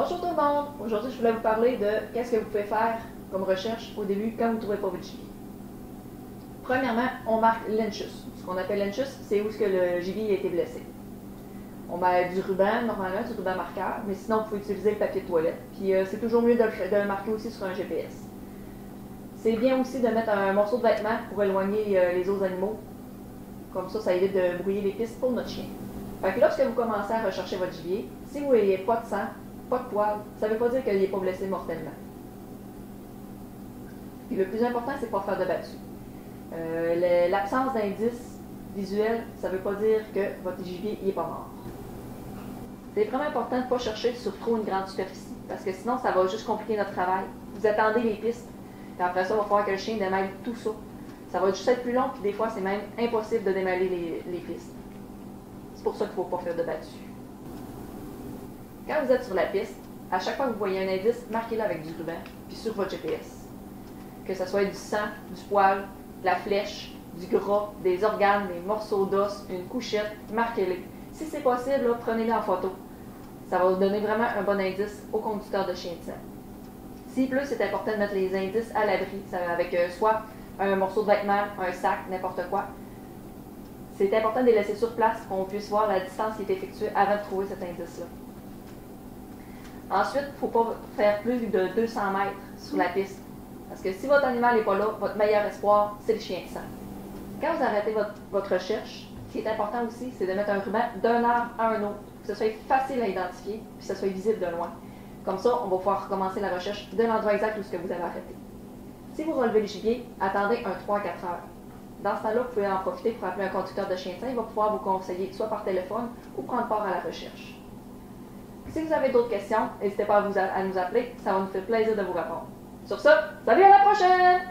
Bonjour tout le monde! Aujourd'hui, je voulais vous parler de qu'est-ce que vous pouvez faire comme recherche au début quand vous ne trouvez pas votre gibier. Premièrement, on marque l'enchus. Ce qu'on appelle l'enchus, c'est où est-ce que le gibier a été blessé. On met du ruban, normalement, du ruban marqueur, mais sinon, vous pouvez utiliser le papier de toilette. Puis c'est toujours mieux de le marquer aussi sur un GPS. C'est bien aussi de mettre un morceau de vêtement pour éloigner les autres animaux. Comme ça évite de brouiller les pistes pour notre chien. Fait que lorsque vous commencez à rechercher votre gibier, si vous voyez pas de sang, pas de poils, ça ne veut pas dire qu'il n'est pas blessé mortellement. Puis le plus important, c'est de ne pas faire de battu. L'absence d'indices visuels, ça ne veut pas dire que votre gibier n'est pas mort. C'est vraiment important de ne pas chercher sur trop une grande superficie, parce que sinon, ça va juste compliquer notre travail. Vous attendez les pistes, et après ça, il va falloir que le chien démêle tout ça. Ça va juste être plus long, puis des fois, c'est même impossible de démêler les pistes. C'est pour ça qu'il ne faut pas faire de battu. Quand vous êtes sur la piste, à chaque fois que vous voyez un indice, marquez-le avec du ruban, puis sur votre GPS. Que ce soit du sang, du poil, de la flèche, du gras, des organes, des morceaux d'os, une couchette, marquez-les. Si c'est possible, prenez-les en photo. Ça va vous donner vraiment un bon indice au conducteur de chien de sang. Si plus, c'est important de mettre les indices à l'abri, avec soit un morceau de vêtement, un sac, n'importe quoi. C'est important de les laisser sur place pour qu'on puisse voir la distance qui est effectuée avant de trouver cet indice-là. Ensuite, il ne faut pas faire plus de 200 mètres sur la piste. Parce que si votre animal n'est pas là, votre meilleur espoir, c'est le chien de sang. Quand vous arrêtez votre recherche, ce qui est important aussi, c'est de mettre un ruban d'un arbre à un autre, que ce soit facile à identifier, puis que ce soit visible de loin. Comme ça, on va pouvoir recommencer la recherche de l'endroit exact où vous avez arrêté. Si vous relevez le gibier, attendez un 3 à 4 heures. Dans ce temps-là, vous pouvez en profiter pour appeler un conducteur de chien de sang. Il va pouvoir vous conseiller soit par téléphone ou prendre part à la recherche. Si vous avez d'autres questions, n'hésitez pas à nous appeler, ça va nous faire plaisir de vous répondre. Sur ce, salut à la prochaine!